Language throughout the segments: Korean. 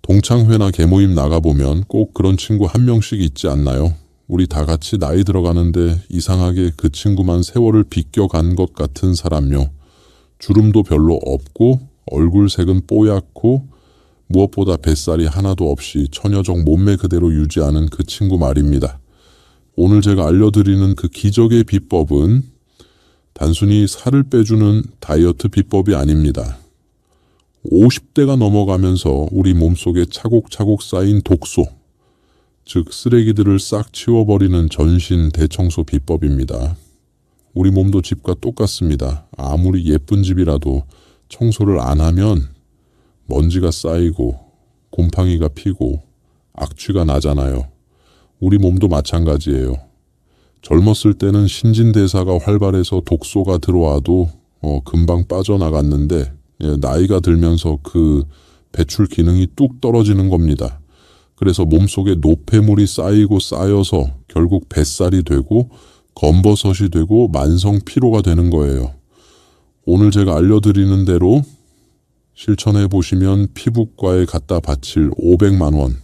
동창회나 계모임 나가보면 꼭 그런 친구 한 명씩 있지 않나요? 우리 다 같이 나이 들어가는데 이상하게 그 친구만 세월을 비껴간 것 같은 사람요. 주름도 별로 없고 얼굴색은 뽀얗고 무엇보다 뱃살이 하나도 없이 처녀적 몸매 그대로 유지하는 그 친구 말입니다. 오늘 제가 알려드리는 그 기적의 비법은 단순히 살을 빼주는 다이어트 비법이 아닙니다. 50대가 넘어가면서 우리 몸속에 차곡차곡 쌓인 독소, 즉 쓰레기들을 싹 치워버리는 전신 대청소 비법입니다. 우리 몸도 집과 똑같습니다. 아무리 예쁜 집이라도 청소를 안 하면 먼지가 쌓이고 곰팡이가 피고 악취가 나잖아요. 우리 몸도 마찬가지예요. 젊었을 때는 신진대사가 활발해서 독소가 들어와도 금방 빠져나갔는데 나이가 들면서 그 배출 기능이 뚝 떨어지는 겁니다. 그래서 몸속에 노폐물이 쌓이고 쌓여서 결국 뱃살이 되고 검버섯이 되고 만성 피로가 되는 거예요. 오늘 제가 알려드리는 대로 실천해 보시면 피부과에 갖다 바칠 500만 원,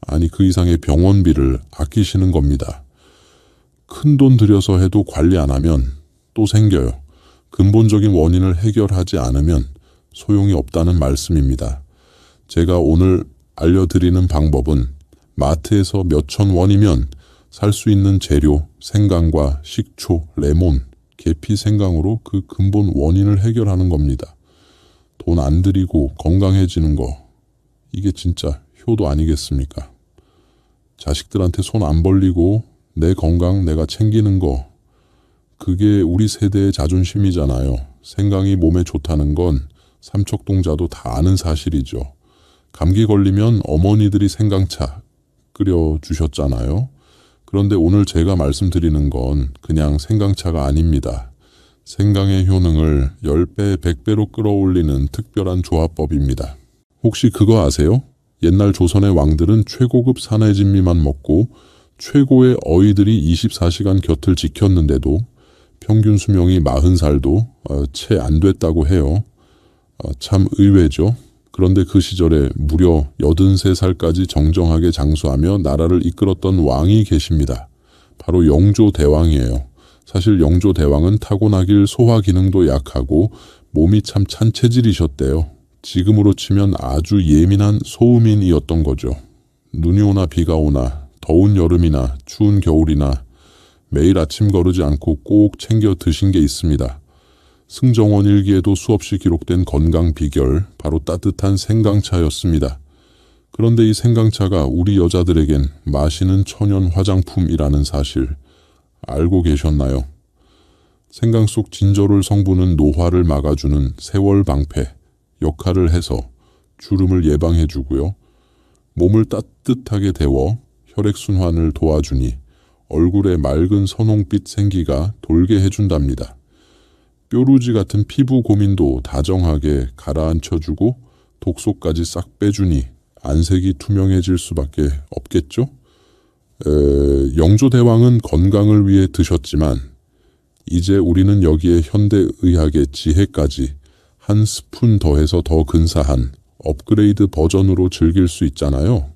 아니 그 이상의 병원비를 아끼시는 겁니다. 큰 돈 들여서 해도 관리 안 하면 또 생겨요. 근본적인 원인을 해결하지 않으면 소용이 없다는 말씀입니다. 제가 오늘 알려드리는 방법은 마트에서 몇천 원이면 살 수 있는 재료, 생강과 식초, 레몬, 계피, 생강으로 그 근본 원인을 해결하는 겁니다. 돈 안 들이고 건강해지는 거, 이게 진짜 효도 아니겠습니까? 자식들한테 손 안 벌리고 내 건강 내가 챙기는 거, 그게 우리 세대의 자존심이잖아요. 생강이 몸에 좋다는 건 삼척동자도 다 아는 사실이죠. 감기 걸리면 어머니들이 생강차 끓여주셨잖아요. 그런데 오늘 제가 말씀드리는 건 그냥 생강차가 아닙니다. 생강의 효능을 10배, 100배로 끌어올리는 특별한 조합법입니다. 혹시 그거 아세요? 옛날 조선의 왕들은 최고급 산해진미만 먹고 최고의 어이들이 24시간 곁을 지켰는데도 평균 수명이 40살도 채 안 됐다고 해요. 참 의외죠. 그런데 그 시절에 무려 83살까지 정정하게 장수하며 나라를 이끌었던 왕이 계십니다. 바로 영조대왕이에요. 사실 영조대왕은 타고나길 소화 기능도 약하고 몸이 참 찬 체질이셨대요. 지금으로 치면 아주 예민한 소음인이었던 거죠. 눈이 오나 비가 오나 더운 여름이나 추운 겨울이나 매일 아침 거르지 않고 꼭 챙겨 드신 게 있습니다. 승정원 일기에도 수없이 기록된 건강 비결, 바로 따뜻한 생강차였습니다. 그런데 이 생강차가 우리 여자들에겐 마시는 천연 화장품이라는 사실 알고 계셨나요? 생강 속 진저롤 성분은 노화를 막아주는 세월 방패 역할을 해서 주름을 예방해주고요. 몸을 따뜻하게 데워 혈액순환을 도와주니 얼굴에 맑은 선홍빛 생기가 돌게 해준답니다. 뾰루지 같은 피부 고민도 다정하게 가라앉혀주고 독소까지 싹 빼주니 안색이 투명해질 수밖에 없겠죠? 영조대왕은 건강을 위해 드셨지만 이제 우리는 여기에 현대의학의 지혜까지 한 스푼 더해서 더 근사한 업그레이드 버전으로 즐길 수 있잖아요.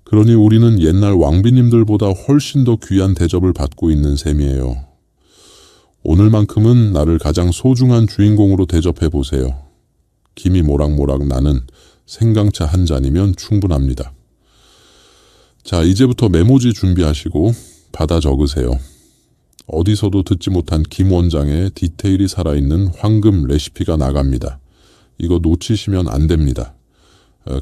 그러니 우리는 옛날 왕비님들보다 훨씬 더 귀한 대접을 받고 있는 셈이에요. 오늘만큼은 나를 가장 소중한 주인공으로 대접해 보세요. 김이 모락모락 나는 생강차 한 잔이면 충분합니다. 자, 이제부터 메모지 준비하시고 받아 적으세요. 어디서도 듣지 못한 김 원장의 디테일이 살아있는 황금 레시피가 나갑니다. 이거 놓치시면 안 됩니다.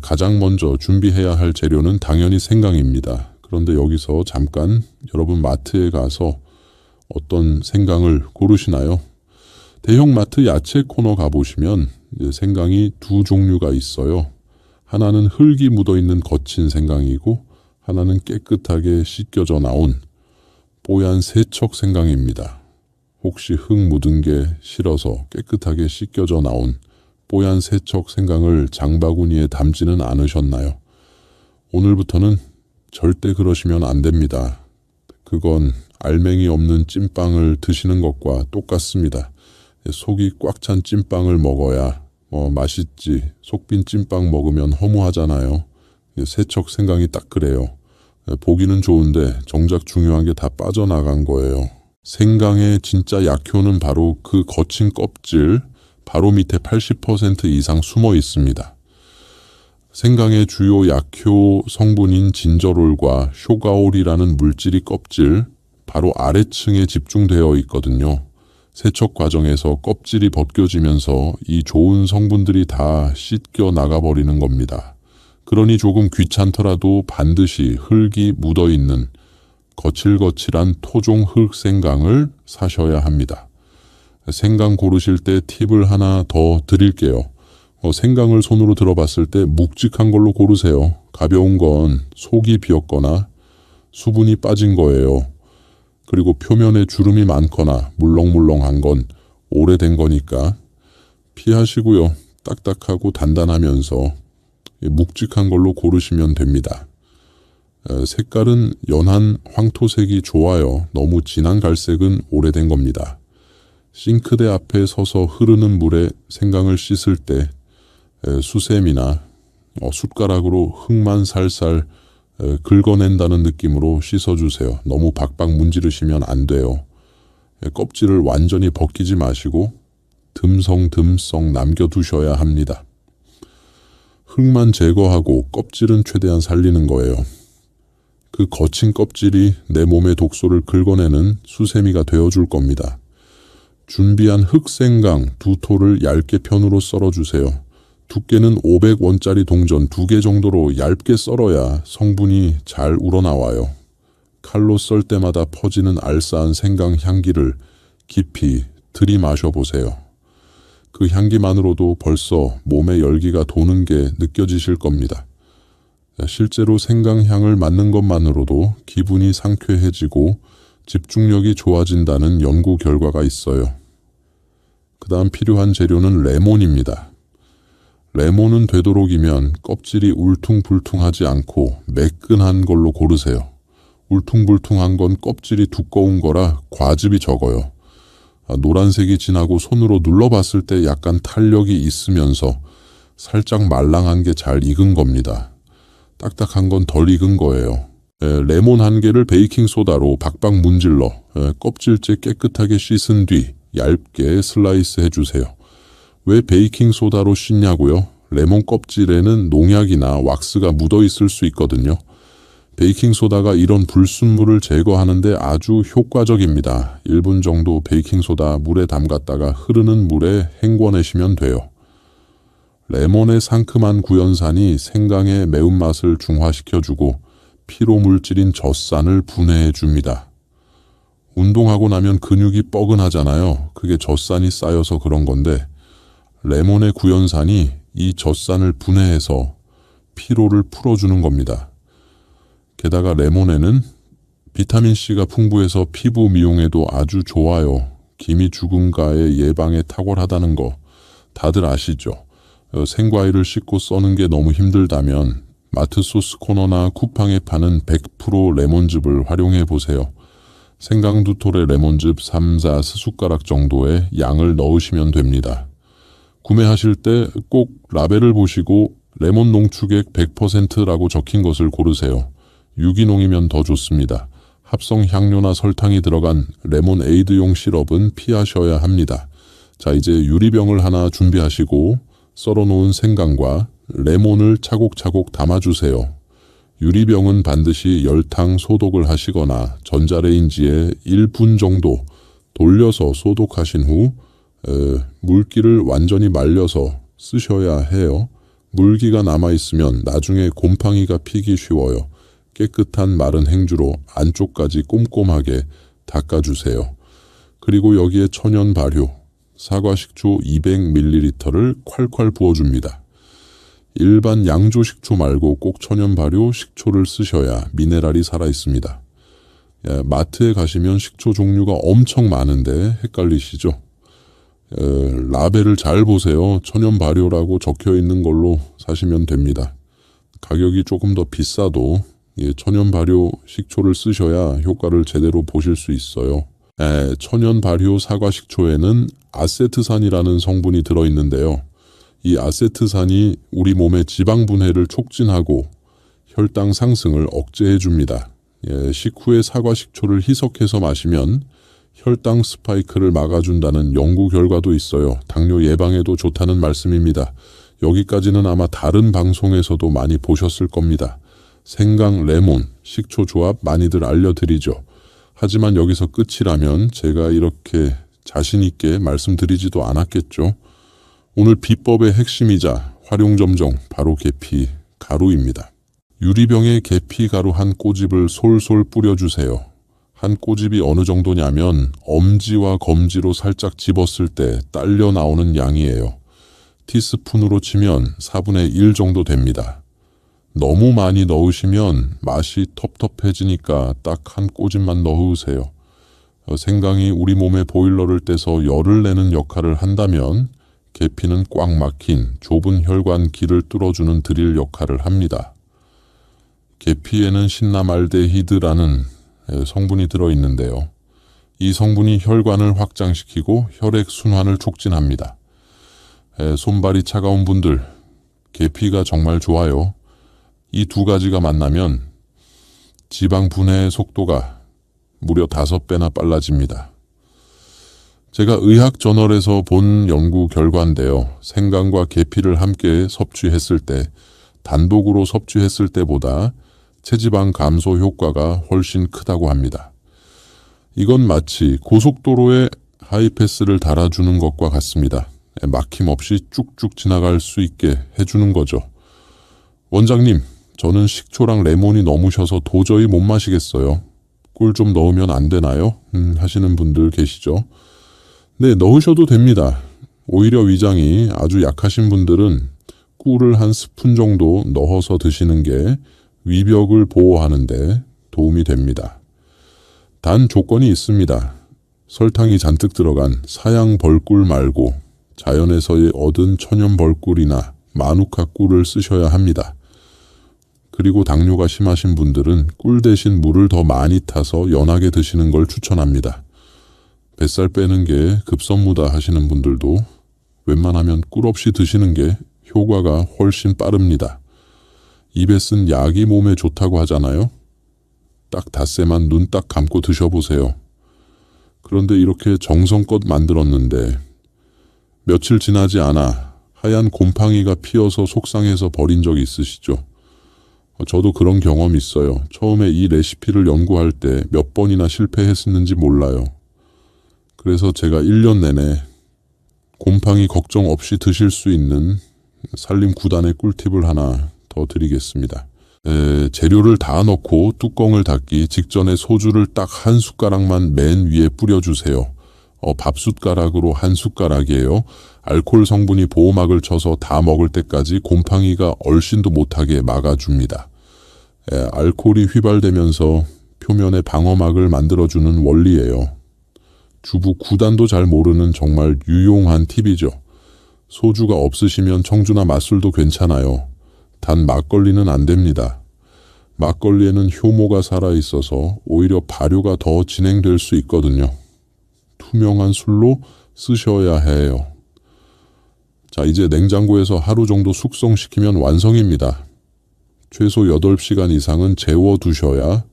가장 먼저 준비해야 할 재료는 당연히 생강입니다. 그런데 여기서 잠깐 여러분 마트에 가서 어떤 생강을 고르시나요? 대형 마트 야채 코너 가보시면 생강이 두 종류가 있어요. 하나는 흙이 묻어있는 거친 생강이고 하나는 깨끗하게 씻겨져 나온 뽀얀 세척 생강입니다. 혹시 흙 묻은 게 싫어서 깨끗하게 씻겨져 나온 뽀얀 세척 생강을 장바구니에 담지는 않으셨나요? 오늘부터는 절대 그러시면 안 됩니다. 그건 알맹이 없는 찐빵을 드시는 것과 똑같습니다. 속이 꽉 찬 찐빵을 먹어야 맛있지. 속빈 찐빵 먹으면 허무하잖아요. 세척 생강이 딱 그래요. 보기는 좋은데 정작 중요한 게 다 빠져나간 거예요. 생강의 진짜 약효는 바로 그 거친 껍질, 바로 밑에 80% 이상 숨어 있습니다. 생강의 주요 약효 성분인 진저롤과 쇼가올이라는 물질이 껍질, 바로 아래층에 집중되어 있거든요. 세척 과정에서 껍질이 벗겨지면서 이 좋은 성분들이 다 씻겨 나가버리는 겁니다. 그러니 조금 귀찮더라도 반드시 흙이 묻어있는 거칠거칠한 토종 흙생강을 사셔야 합니다. 생강 고르실 때 팁을 하나 더 드릴게요. 생강을 손으로 들어봤을 때 묵직한 걸로 고르세요. 가벼운 건 속이 비었거나 수분이 빠진 거예요. 그리고 표면에 주름이 많거나 물렁물렁한 건 오래된 거니까 피하시고요. 딱딱하고 단단하면서 묵직한 걸로 고르시면 됩니다. 색깔은 연한 황토색이 좋아요. 너무 진한 갈색은 오래된 겁니다. 싱크대 앞에 서서 흐르는 물에 생강을 씻을 때 수세미나 숟가락으로 흙만 살살 긁어낸다는 느낌으로 씻어주세요. 너무 박박 문지르시면 안 돼요. 껍질을 완전히 벗기지 마시고 듬성듬성 남겨두셔야 합니다. 흙만 제거하고 껍질은 최대한 살리는 거예요. 그 거친 껍질이 내 몸의 독소를 긁어내는 수세미가 되어줄 겁니다. 준비한 흑생강 2톨을 얇게 편으로 썰어주세요. 두께는 500원짜리 동전 2개 정도로 얇게 썰어야 성분이 잘 우러나와요. 칼로 썰 때마다 퍼지는 알싸한 생강 향기를 깊이 들이마셔보세요. 그 향기만으로도 벌써 몸에 열기가 도는 게 느껴지실 겁니다. 실제로 생강향을 맡는 것만으로도 기분이 상쾌해지고 집중력이 좋아진다는 연구 결과가 있어요. 그 다음 필요한 재료는 레몬입니다. 레몬은 되도록이면 껍질이 울퉁불퉁하지 않고 매끈한 걸로 고르세요. 울퉁불퉁한 건 껍질이 두꺼운 거라 과즙이 적어요. 노란색이 진하고 손으로 눌러봤을 때 약간 탄력이 있으면서 살짝 말랑한 게 잘 익은 겁니다. 딱딱한 건 덜 익은 거예요. 레몬 1개를 베이킹소다로 박박 문질러 껍질째 깨끗하게 씻은 뒤 얇게 슬라이스 해주세요. 왜 베이킹소다로 씻냐고요? 레몬 껍질에는 농약이나 왁스가 묻어 있을 수 있거든요. 베이킹소다가 이런 불순물을 제거하는데 아주 효과적입니다. 1분 정도 베이킹소다 물에 담갔다가 흐르는 물에 헹궈내시면 돼요. 레몬의 상큼한 구연산이 생강의 매운맛을 중화시켜주고 피로물질인 젖산을 분해해줍니다. 운동하고 나면 근육이 뻐근하잖아요. 그게 젖산이 쌓여서 그런 건데 레몬의 구연산이 이 젖산을 분해해서 피로를 풀어주는 겁니다. 게다가 레몬에는 비타민C가 풍부해서 피부 미용에도 아주 좋아요. 기미 주근가의 예방에 탁월하다는 거 다들 아시죠? 생과일을 씻고 써는 게 너무 힘들다면 마트 소스 코너나 쿠팡에 파는 100% 레몬즙을 활용해 보세요. 생강 2톨에 레몬즙 3, 4 스숟가락 정도의 양을 넣으시면 됩니다. 구매하실 때 꼭 라벨을 보시고 레몬 농축액 100%라고 적힌 것을 고르세요. 유기농이면 더 좋습니다. 합성 향료나 설탕이 들어간 레몬에이드용 시럽은 피하셔야 합니다. 자, 이제 유리병을 하나 준비하시고 썰어놓은 생강과 레몬을 차곡차곡 담아주세요. 유리병은 반드시 열탕 소독을 하시거나 전자레인지에 1분 정도 돌려서 소독하신 후 물기를 완전히 말려서 쓰셔야 해요. 물기가 남아있으면 나중에 곰팡이가 피기 쉬워요. 깨끗한 마른 행주로 안쪽까지 꼼꼼하게 닦아주세요. 그리고 여기에 천연 발효, 사과 식초 200ml를 콸콸 부어줍니다. 일반 양조 식초 말고 꼭 천연 발효 식초를 쓰셔야 미네랄이 살아있습니다. 마트에 가시면 식초 종류가 엄청 많은데 헷갈리시죠? 라벨을 잘 보세요. 천연 발효라고 적혀 있는 걸로 사시면 됩니다. 가격이 조금 더 비싸도 천연 발효 식초를 쓰셔야 효과를 제대로 보실 수 있어요. 천연 발효 사과 식초에는 아세트산이라는 성분이 들어있는데요. 이 아세트산이 우리 몸의 지방 분해를 촉진하고 혈당 상승을 억제해 줍니다. 식후에 사과 식초를 희석해서 마시면 혈당 스파이크를 막아준다는 연구 결과도 있어요. 당뇨 예방에도 좋다는 말씀입니다. 여기까지는 아마 다른 방송에서도 많이 보셨을 겁니다. 생강, 레몬, 식초 조합 많이들 알려드리죠. 하지만 여기서 끝이라면 제가 이렇게 자신 있게 말씀드리지도 않았겠죠. 오늘 비법의 핵심이자 활용점정 바로 계피 가루입니다. 유리병에 계피 가루 한 꼬집을 솔솔 뿌려주세요. 한 꼬집이 어느 정도냐면 엄지와 검지로 살짝 집었을 때 딸려 나오는 양이에요. 티스푼으로 치면 4분의 1 정도 됩니다. 너무 많이 넣으시면 맛이 텁텁해지니까 딱 한 꼬집만 넣으세요. 생강이 우리 몸의 보일러를 떼서 열을 내는 역할을 한다면 계피는 꽉 막힌 좁은 혈관 길을 뚫어주는 드릴 역할을 합니다. 계피에는 신라말데히드라는 성분이 들어있는데요. 이 성분이 혈관을 확장시키고 혈액 순환을 촉진합니다. 손발이 차가운 분들, 계피가 정말 좋아요. 이 두 가지가 만나면 지방 분해의 속도가 무려 5배나 빨라집니다. 제가 의학저널에서 본 연구 결과인데요. 생강과 계피를 함께 섭취했을 때, 단독으로 섭취했을 때보다 체지방 감소 효과가 훨씬 크다고 합니다. 이건 마치 고속도로에 하이패스를 달아주는 것과 같습니다. 막힘없이 쭉쭉 지나갈 수 있게 해주는 거죠. 원장님, 저는 식초랑 레몬이 너무 셔서 도저히 못 마시겠어요. 꿀 좀 넣으면 안 되나요? 하시는 분들 계시죠? 네, 넣으셔도 됩니다. 오히려 위장이 아주 약하신 분들은 꿀을 한 스푼 정도 넣어서 드시는 게 위벽을 보호하는데 도움이 됩니다. 단 조건이 있습니다. 설탕이 잔뜩 들어간 사양 벌꿀 말고 자연에서 얻은 천연 벌꿀이나 마누카 꿀을 쓰셔야 합니다. 그리고 당뇨가 심하신 분들은 꿀 대신 물을 더 많이 타서 연하게 드시는 걸 추천합니다. 뱃살 빼는 게 급선무다 하시는 분들도 웬만하면 꿀 없이 드시는 게 효과가 훨씬 빠릅니다. 입에 쓴 약이 몸에 좋다고 하잖아요. 딱 닷새만 눈 딱 감고 드셔보세요. 그런데 이렇게 정성껏 만들었는데 며칠 지나지 않아 하얀 곰팡이가 피어서 속상해서 버린 적이 있으시죠? 저도 그런 경험이 있어요. 처음에 이 레시피를 연구할 때 몇 번이나 실패했었는지 몰라요. 그래서 제가 1년 내내 곰팡이 걱정 없이 드실 수 있는 살림 9단의 꿀팁을 하나 더 드리겠습니다. 재료를 다 넣고 뚜껑을 닫기 직전에 소주를 딱 한 숟가락만 맨 위에 뿌려주세요. 밥숟가락으로 한 숟가락이에요. 알코올 성분이 보호막을 쳐서 다 먹을 때까지 곰팡이가 얼씬도 못하게 막아줍니다. 알코올이 휘발되면서 표면에 방어막을 만들어주는 원리예요. 주부 9단도 잘 모르는 정말 유용한 팁이죠. 소주가 없으시면 청주나 맛술도 괜찮아요. 단 막걸리는 안 됩니다. 막걸리에는 효모가 살아있어서 오히려 발효가 더 진행될 수 있거든요. 투명한 술로 쓰셔야 해요. 자, 이제 냉장고에서 하루 정도 숙성시키면 완성입니다. 최소 8시간 이상은 재워두셔야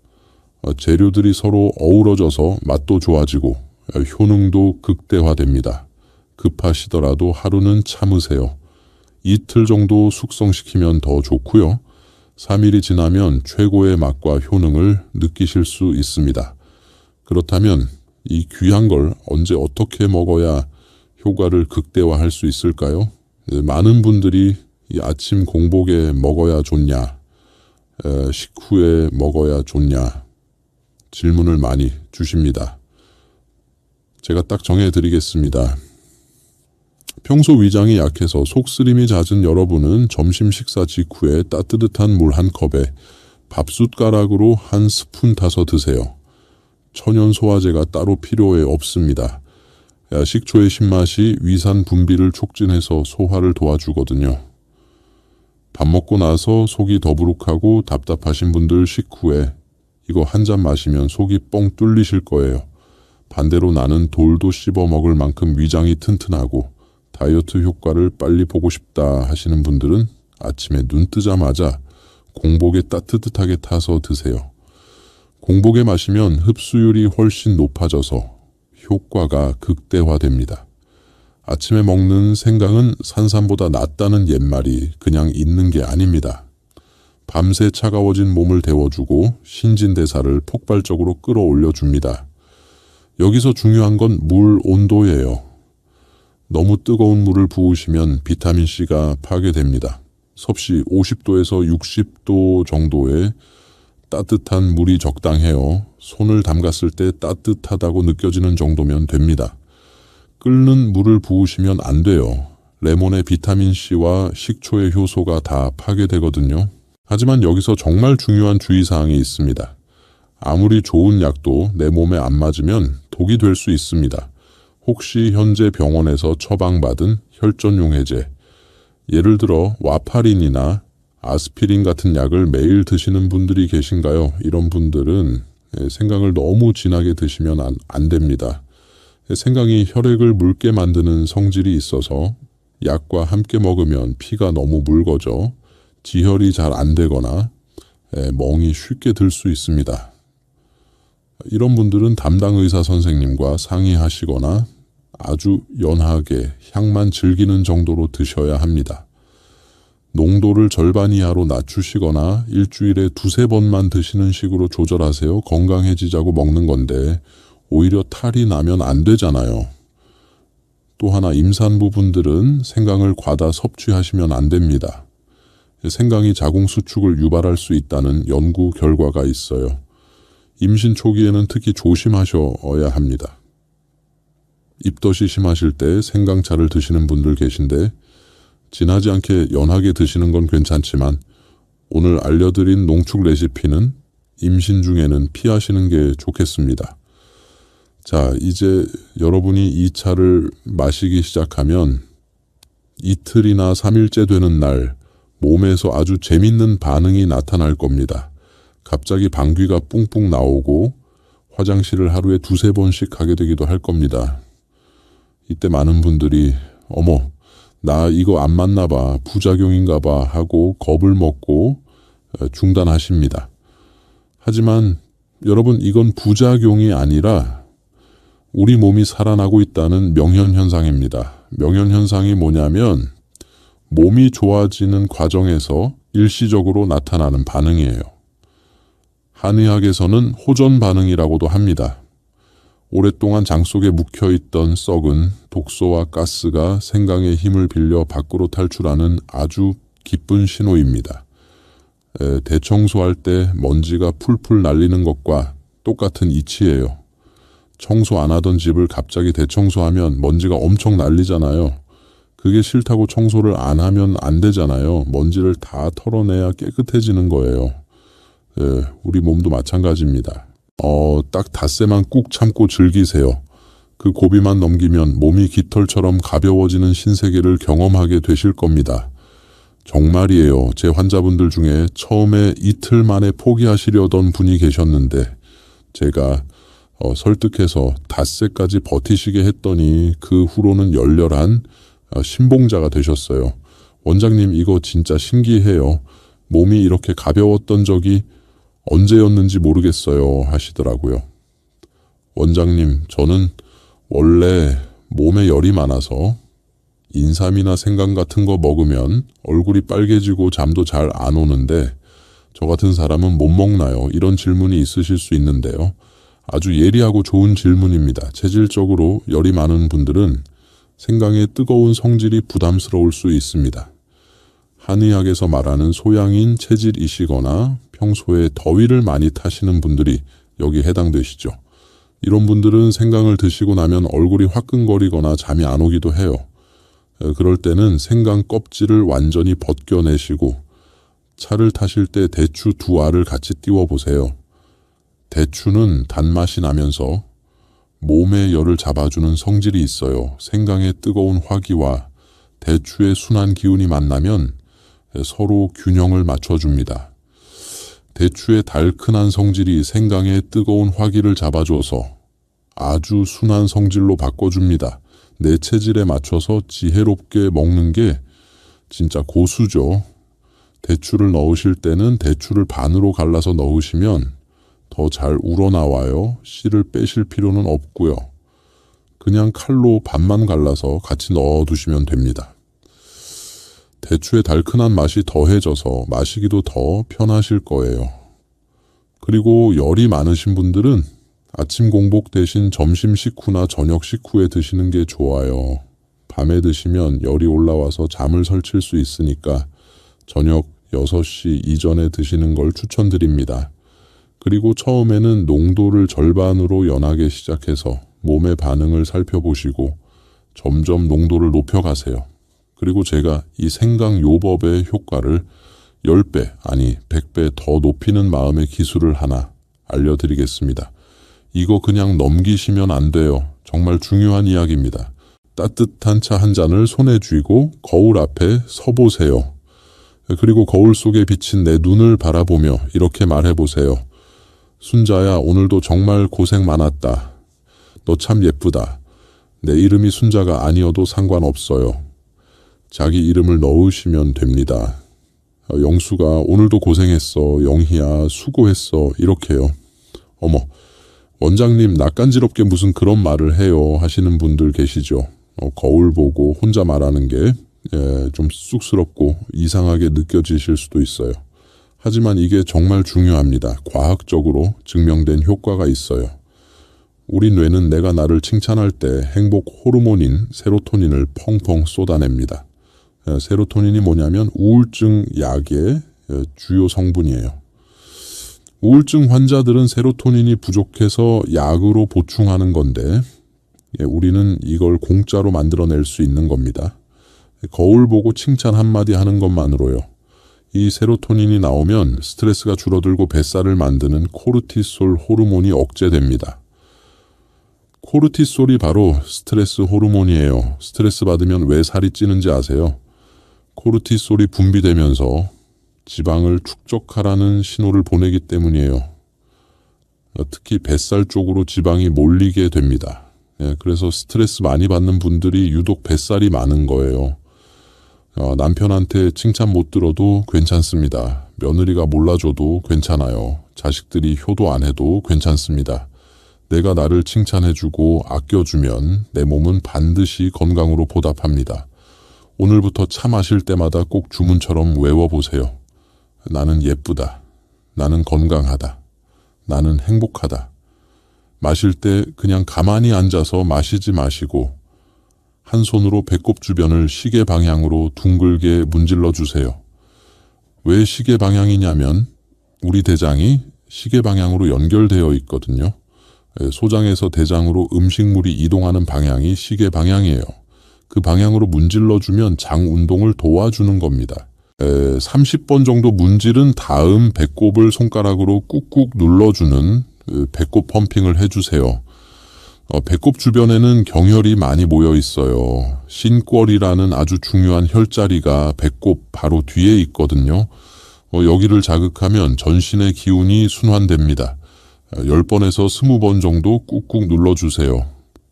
재료들이 서로 어우러져서 맛도 좋아지고 효능도 극대화됩니다. 급하시더라도 하루는 참으세요. 이틀 정도 숙성시키면 더 좋고요. 3일이 지나면 최고의 맛과 효능을 느끼실 수 있습니다. 그렇다면 이 귀한 걸 언제 어떻게 먹어야 효과를 극대화할 수 있을까요? 많은 분들이 이 아침 공복에 먹어야 좋냐, 식후에 먹어야 좋냐 질문을 많이 주십니다. 제가 딱 정해드리겠습니다. 평소 위장이 약해서 속쓰림이 잦은 여러분은 점심 식사 직후에 따뜻한 물 한 컵에 밥숟가락으로 한 스푼 타서 드세요. 천연 소화제가 따로 필요해 없습니다. 식초의 신맛이 위산 분비를 촉진해서 소화를 도와주거든요. 밥 먹고 나서 속이 더부룩하고 답답하신 분들 식후에 이거 한 잔 마시면 속이 뻥 뚫리실 거예요. 반대로 나는 돌도 씹어 먹을 만큼 위장이 튼튼하고 다이어트 효과를 빨리 보고 싶다 하시는 분들은 아침에 눈 뜨자마자 공복에 따뜻하게 타서 드세요. 공복에 마시면 흡수율이 훨씬 높아져서 효과가 극대화됩니다. 아침에 먹는 생강은 산삼보다 낫다는 옛말이 그냥 있는 게 아닙니다. 밤새 차가워진 몸을 데워주고 신진대사를 폭발적으로 끌어올려줍니다. 여기서 중요한 건 물 온도예요. 너무 뜨거운 물을 부으시면 비타민C가 파괴됩니다. 섭씨 50도에서 60도 정도의 따뜻한 물이 적당해요. 손을 담갔을 때 따뜻하다고 느껴지는 정도면 됩니다. 끓는 물을 부으시면 안 돼요. 레몬의 비타민C와 식초의 효소가 다 파괴되거든요. 하지만 여기서 정말 중요한 주의사항이 있습니다. 아무리 좋은 약도 내 몸에 안 맞으면 독이 될 수 있습니다. 혹시 현재 병원에서 처방받은 혈전용 해제, 예를 들어 와파린이나 아스피린 같은 약을 매일 드시는 분들이 계신가요? 이런 분들은 생강을 너무 진하게 드시면 안 됩니다. 생강이 혈액을 묽게 만드는 성질이 있어서 약과 함께 먹으면 피가 너무 묽어져 지혈이 잘 안 되거나 멍이 쉽게 들 수 있습니다. 이런 분들은 담당 의사 선생님과 상의하시거나 아주 연하게 향만 즐기는 정도로 드셔야 합니다. 농도를 절반 이하로 낮추시거나 일주일에 2~3번만 드시는 식으로 조절하세요. 건강해지자고 먹는 건데 오히려 탈이 나면 안 되잖아요. 또 하나 임산부분들은 생강을 과다 섭취하시면 안 됩니다. 생강이 자궁수축을 유발할 수 있다는 연구 결과가 있어요. 임신 초기에는 특히 조심하셔야 합니다. 입덧이 심하실 때 생강차를 드시는 분들 계신데 진하지 않게 연하게 드시는 건 괜찮지만 오늘 알려드린 농축 레시피는 임신 중에는 피하시는 게 좋겠습니다. 자, 이제 여러분이 이 차를 마시기 시작하면 이틀이나 3일째 되는 날 몸에서 아주 재밌는 반응이 나타날 겁니다. 갑자기 방귀가 뿡뿡 나오고 화장실을 하루에 2~3번씩 가게 되기도 할 겁니다. 이때 많은 분들이 어머 나 이거 안 맞나 봐 부작용인가 봐 하고 겁을 먹고 중단하십니다. 하지만 여러분 이건 부작용이 아니라 우리 몸이 살아나고 있다는 명현현상입니다. 명현현상이 뭐냐면 몸이 좋아지는 과정에서 일시적으로 나타나는 반응이에요. 한의학에서는 호전 반응이라고도 합니다. 오랫동안 장 속에 묵혀있던 썩은 독소와 가스가 생강의 힘을 빌려 밖으로 탈출하는 아주 기쁜 신호입니다. 대청소할 때 먼지가 풀풀 날리는 것과 똑같은 이치예요. 청소 안 하던 집을 갑자기 대청소하면 먼지가 엄청 날리잖아요. 그게 싫다고 청소를 안 하면 안 되잖아요. 먼지를 다 털어내야 깨끗해지는 거예요. 우리 몸도 마찬가지입니다. 딱 닷새만 꾹 참고 즐기세요. 그 고비만 넘기면 몸이 깃털처럼 가벼워지는 신세계를 경험하게 되실 겁니다. 정말이에요. 제 환자분들 중에 처음에 이틀 만에 포기하시려던 분이 계셨는데 제가 설득해서 닷새까지 버티시게 했더니 그 후로는 열렬한 신봉자가 되셨어요. 원장님 이거 진짜 신기해요. 몸이 이렇게 가벼웠던 적이 언제였는지 모르겠어요 하시더라고요. 원장님 저는 원래 몸에 열이 많아서 인삼이나 생강 같은 거 먹으면 얼굴이 빨개지고 잠도 잘 안 오는데 저 같은 사람은 못 먹나요? 이런 질문이 있으실 수 있는데요. 아주 예리하고 좋은 질문입니다. 체질적으로 열이 많은 분들은 생강의 뜨거운 성질이 부담스러울 수 있습니다. 한의학에서 말하는 소양인 체질이시거나 평소에 더위를 많이 타시는 분들이 여기 해당되시죠. 이런 분들은 생강을 드시고 나면 얼굴이 화끈거리거나 잠이 안 오기도 해요. 그럴 때는 생강 껍질을 완전히 벗겨내시고 차를 타실 때 대추 2알을 같이 띄워보세요. 대추는 단맛이 나면서 몸의 열을 잡아주는 성질이 있어요. 생강의 뜨거운 화기와 대추의 순한 기운이 만나면 서로 균형을 맞춰줍니다. 대추의 달큰한 성질이 생강의 뜨거운 화기를 잡아줘서 아주 순한 성질로 바꿔줍니다. 내 체질에 맞춰서 지혜롭게 먹는 게 진짜 고수죠. 대추를 넣으실 때는 대추를 반으로 갈라서 넣으시면 더 잘 우러나와요. 씨를 빼실 필요는 없고요. 그냥 칼로 반만 갈라서 같이 넣어두시면 됩니다. 대추의 달큰한 맛이 더해져서 마시기도 더 편하실 거예요. 그리고 열이 많으신 분들은 아침 공복 대신 점심 식후나 저녁 식후에 드시는 게 좋아요. 밤에 드시면 열이 올라와서 잠을 설칠 수 있으니까 저녁 6시 이전에 드시는 걸 추천드립니다. 그리고 처음에는 농도를 절반으로 연하게 시작해서 몸의 반응을 살펴보시고 점점 농도를 높여가세요. 그리고 제가 이 생강요법의 효과를 10배, 아니 100배 더 높이는 마음의 기술을 하나 알려드리겠습니다. 이거 그냥 넘기시면 안 돼요. 정말 중요한 이야기입니다. 따뜻한 차 한 잔을 손에 쥐고 거울 앞에 서보세요. 그리고 거울 속에 비친 내 눈을 바라보며 이렇게 말해보세요. 순자야, 오늘도 정말 고생 많았다. 너 참 예쁘다. 내 이름이 순자가 아니어도 상관없어요. 자기 이름을 넣으시면 됩니다. 영수가 오늘도 고생했어. 영희야 수고했어. 이렇게요. 어머, 원장님 낯간지럽게 무슨 그런 말을 해요 하시는 분들 계시죠. 거울 보고 혼자 말하는 게 좀 쑥스럽고 이상하게 느껴지실 수도 있어요. 하지만 이게 정말 중요합니다. 과학적으로 증명된 효과가 있어요. 우리 뇌는 내가 나를 칭찬할 때 행복 호르몬인 세로토닌을 펑펑 쏟아냅니다. 세로토닌이 뭐냐면 우울증 약의 주요 성분이에요. 우울증 환자들은 세로토닌이 부족해서 약으로 보충하는 건데 우리는 이걸 공짜로 만들어낼 수 있는 겁니다. 거울 보고 칭찬 한마디 하는 것만으로요. 이 세로토닌이 나오면 스트레스가 줄어들고 뱃살을 만드는 코르티솔 호르몬이 억제됩니다. 코르티솔이 바로 스트레스 호르몬이에요. 스트레스 받으면 왜 살이 찌는지 아세요? 코르티솔이 분비되면서 지방을 축적하라는 신호를 보내기 때문이에요. 특히 뱃살 쪽으로 지방이 몰리게 됩니다. 그래서 스트레스 많이 받는 분들이 유독 뱃살이 많은 거예요. 남편한테 칭찬 못 들어도 괜찮습니다. 며느리가 몰라줘도 괜찮아요. 자식들이 효도 안 해도 괜찮습니다. 내가 나를 칭찬해주고 아껴주면 내 몸은 반드시 건강으로 보답합니다. 오늘부터 차 마실 때마다 꼭 주문처럼 외워보세요. 나는 예쁘다. 나는 건강하다. 나는 행복하다. 마실 때 그냥 가만히 앉아서 마시지 마시고 한 손으로 배꼽 주변을 시계 방향으로 둥글게 문질러 주세요. 왜 시계 방향이냐면 우리 대장이 시계 방향으로 연결되어 있거든요. 소장에서 대장으로 음식물이 이동하는 방향이 시계 방향이에요. 그 방향으로 문질러 주면 장 운동을 도와주는 겁니다. 30번 정도 문지른 다음 배꼽을 손가락으로 꾹꾹 눌러주는 배꼽 펌핑을 해주세요. 배꼽 주변에는 경혈이 많이 모여 있어요. 신골이라는 아주 중요한 혈자리가 배꼽 바로 뒤에 있거든요. 여기를 자극하면 전신의 기운이 순환됩니다. 10번에서 20번 정도 꾹꾹 눌러주세요.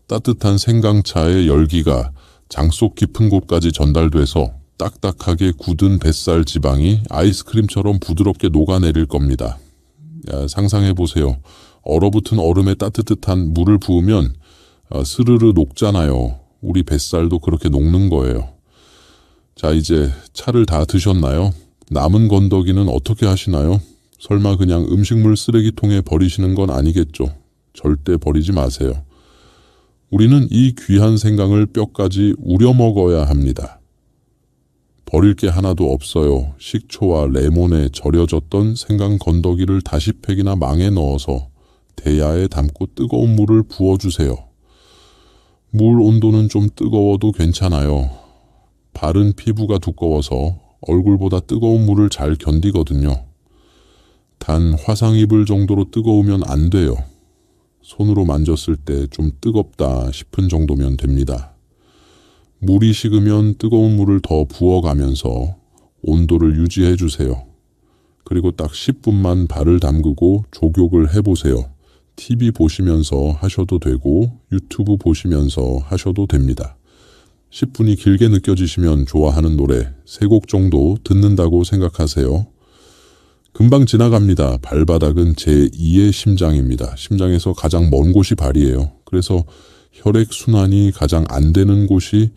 따뜻한 생강차의 열기가 장 속 깊은 곳까지 전달돼서 딱딱하게 굳은 뱃살 지방이 아이스크림처럼 부드럽게 녹아내릴 겁니다. 상상해보세요. 얼어붙은 얼음에 따뜻한 물을 부으면 스르르 녹잖아요. 우리 뱃살도 그렇게 녹는 거예요. 자, 이제 차를 다 드셨나요? 남은 건더기는 어떻게 하시나요? 설마 그냥 음식물 쓰레기통에 버리시는 건 아니겠죠? 절대 버리지 마세요. 우리는 이 귀한 생강을 뼈까지 우려 먹어야 합니다. 버릴 게 하나도 없어요. 식초와 레몬에 절여졌던 생강 건더기를 다시 팩이나 망에 넣어서 대야에 담고 뜨거운 물을 부어주세요. 물 온도는 좀 뜨거워도 괜찮아요. 발은 피부가 두꺼워서 얼굴보다 뜨거운 물을 잘 견디거든요. 단 화상 입을 정도로 뜨거우면 안 돼요. 손으로 만졌을 때 좀 뜨겁다 싶은 정도면 됩니다. 물이 식으면 뜨거운 물을 더 부어가면서 온도를 유지해 주세요. 그리고 딱 10분만 발을 담그고 족욕을 해보세요. TV 보시면서 하셔도 되고 유튜브 보시면서 하셔도 됩니다. 10분이 길게 느껴지시면 좋아하는 노래 3곡 정도 듣는다고 생각하세요. 금방 지나갑니다. 발바닥은 제2의 심장입니다. 심장에서 가장 먼 곳이 발이에요. 그래서 혈액순환이 가장 안 되는 곳이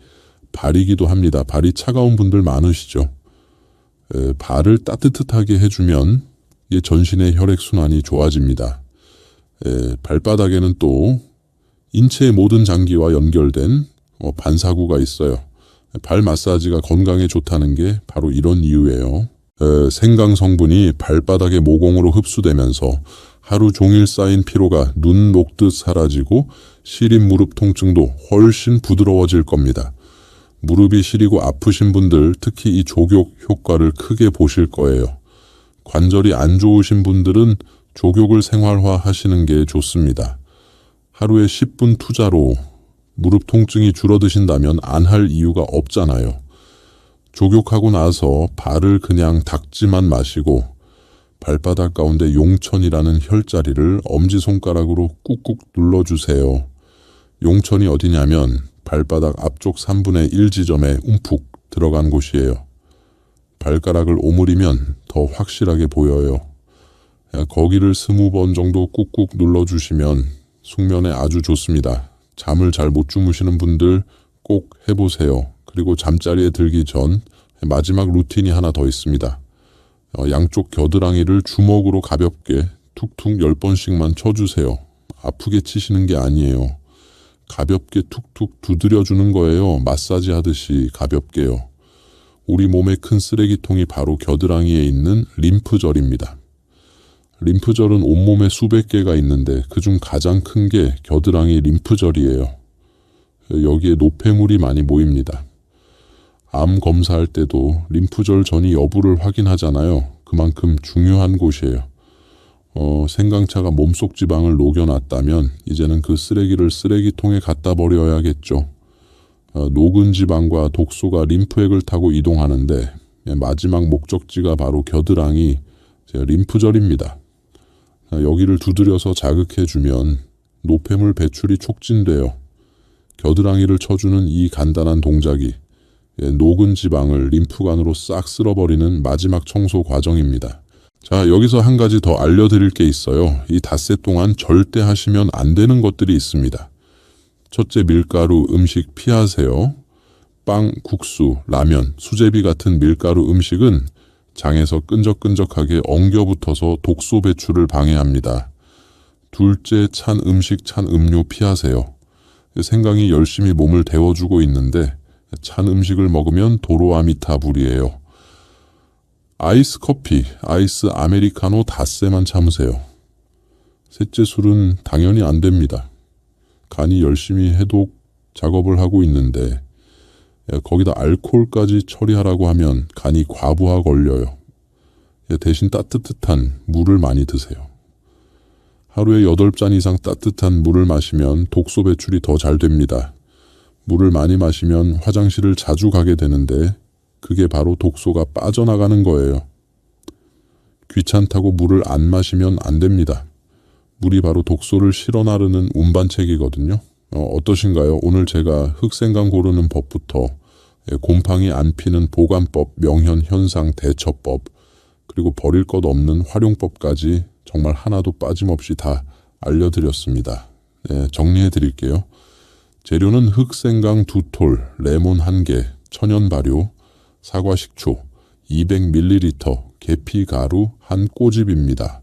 발이기도 합니다. 발이 차가운 분들 많으시죠. 발을 따뜻하게 해주면 전신의 혈액순환이 좋아집니다. 발바닥에는 또 인체의 모든 장기와 연결된 반사구가 있어요. 발 마사지가 건강에 좋다는 게 바로 이런 이유예요. 생강 성분이 발바닥의 모공으로 흡수되면서 하루 종일 쌓인 피로가 눈 녹듯 사라지고 시린 무릎 통증도 훨씬 부드러워질 겁니다. 무릎이 시리고 아프신 분들 특히 이 족욕 효과를 크게 보실 거예요. 관절이 안 좋으신 분들은 족욕을 생활화 하시는 게 좋습니다. 하루에 10분 투자로 무릎 통증이 줄어드신다면 안 할 이유가 없잖아요. 족욕하고 나서 발을 그냥 닦지만 마시고 발바닥 가운데 용천이라는 혈자리를 엄지손가락으로 꾹꾹 눌러주세요. 용천이 어디냐면 발바닥 앞쪽 3분의 1 지점에 움푹 들어간 곳이에요. 발가락을 오므리면 더 확실하게 보여요. 거기를 20번 정도 꾹꾹 눌러주시면 숙면에 아주 좋습니다. 잠을 잘 못 주무시는 분들 꼭 해보세요. 그리고 잠자리에 들기 전 마지막 루틴이 하나 더 있습니다. 양쪽 겨드랑이를 주먹으로 가볍게 툭툭 10번씩만 쳐주세요. 아프게 치시는 게 아니에요. 가볍게 툭툭 두드려주는 거예요. 마사지 하듯이 가볍게요. 우리 몸의 큰 쓰레기통이 바로 겨드랑이에 있는 림프절입니다. 림프절은 온몸에 수백 개가 있는데 그중 가장 큰 게 겨드랑이 림프절이에요. 여기에 노폐물이 많이 모입니다. 암 검사할 때도 림프절 전이 여부를 확인하잖아요. 그만큼 중요한 곳이에요. 생강차가 몸속 지방을 녹여놨다면 이제는 그 쓰레기를 쓰레기통에 갖다 버려야겠죠. 녹은 지방과 독소가 림프액을 타고 이동하는데 마지막 목적지가 바로 겨드랑이 림프절입니다. 여기를 두드려서 자극해주면 노폐물 배출이 촉진돼요. 겨드랑이를 쳐주는 이 간단한 동작이 녹은 지방을 림프관으로 싹 쓸어버리는 마지막 청소 과정입니다. 자, 여기서 한 가지 더 알려드릴 게 있어요. 이 닷새 동안 절대 하시면 안 되는 것들이 있습니다. 첫째, 밀가루 음식 피하세요. 빵, 국수, 라면, 수제비 같은 밀가루 음식은 장에서 끈적끈적하게 엉겨붙어서 독소 배출을 방해합니다. 둘째, 찬 음식, 찬 음료 피하세요. 생강이 열심히 몸을 데워주고 있는데 찬 음식을 먹으면 도로아미타불이에요. 아이스 커피, 아이스 아메리카노 닷새만 참으세요. 셋째, 술은 당연히 안 됩니다. 간이 열심히 해독 작업을 하고 있는데 거기다 알코올까지 처리하라고 하면 간이 과부하 걸려요. 대신 따뜻한 물을 많이 드세요. 하루에 8잔 이상 따뜻한 물을 마시면 독소 배출이 더 잘 됩니다. 물을 많이 마시면 화장실을 자주 가게 되는데 그게 바로 독소가 빠져나가는 거예요. 귀찮다고 물을 안 마시면 안 됩니다. 물이 바로 독소를 실어나르는 운반책이거든요. 어떠신가요? 오늘 제가 흑생강 고르는 법부터 곰팡이 안 피는 보관법, 명현 현상 대처법, 그리고 버릴 것 없는 활용법까지 정말 하나도 빠짐없이 다 알려드렸습니다. 정리해 드릴게요. 재료는 흑생강 2톨, 레몬 1개, 천연 발효, 사과 식초, 200ml, 계피 가루 1꼬집입니다.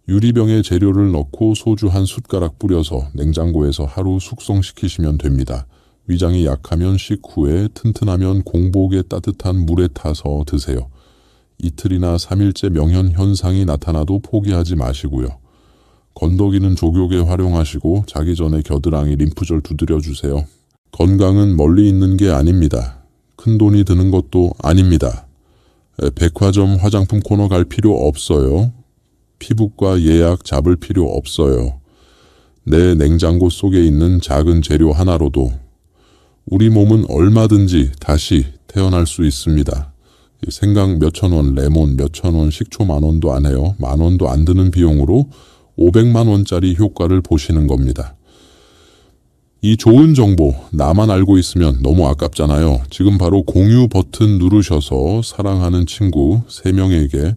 유리병에 재료를 넣고 소주 1숟가락 뿌려서 냉장고에서 하루 숙성시키시면 됩니다. 위장이 약하면 식후에, 튼튼하면 공복에 따뜻한 물에 타서 드세요. 이틀이나 3일째 명현 현상이 나타나도 포기하지 마시고요. 건더기는 족욕에 활용하시고 자기 전에 겨드랑이 림프절 두드려주세요. 건강은 멀리 있는 게 아닙니다. 큰 돈이 드는 것도 아닙니다. 백화점 화장품 코너 갈 필요 없어요. 피부과 예약 잡을 필요 없어요. 내 냉장고 속에 있는 작은 재료 하나로도 우리 몸은 얼마든지 다시 태어날 수 있습니다. 생강 몇천 원, 레몬 몇천 원, 식초 10,000원도 안 해요. 10,000원도 안 드는 비용으로 500만 원짜리 효과를 보시는 겁니다. 이 좋은 정보 나만 알고 있으면 너무 아깝잖아요. 지금 바로 공유 버튼 누르셔서 사랑하는 친구 3명에게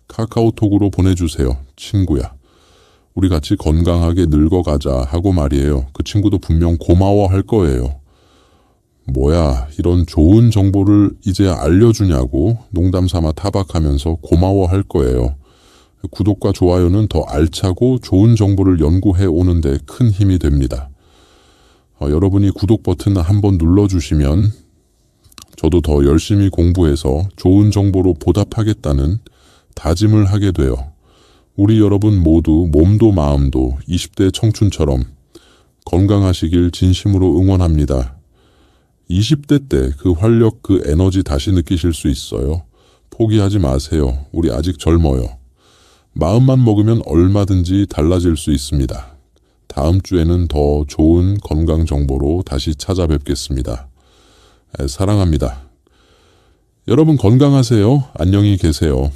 카카오톡으로 보내주세요. 친구야, 우리 같이 건강하게 늙어가자 하고 말이에요. 그 친구도 분명 고마워할 거예요. 뭐야, 이런 좋은 정보를 이제 알려주냐고 농담삼아 타박하면서 고마워할 거예요. 구독과 좋아요는 더 알차고 좋은 정보를 연구해 오는데 큰 힘이 됩니다. 여러분이 구독 버튼 한번 눌러주시면 저도 더 열심히 공부해서 좋은 정보로 보답하겠다는 다짐을 하게 돼요. 우리 여러분 모두 몸도 마음도 20대 청춘처럼 건강하시길 진심으로 응원합니다. 20대 때 그 활력, 그 에너지 다시 느끼실 수 있어요. 포기하지 마세요. 우리 아직 젊어요. 마음만 먹으면 얼마든지 달라질 수 있습니다. 다음 주에는 더 좋은 건강 정보로 다시 찾아뵙겠습니다. 사랑합니다. 여러분 건강하세요. 안녕히 계세요.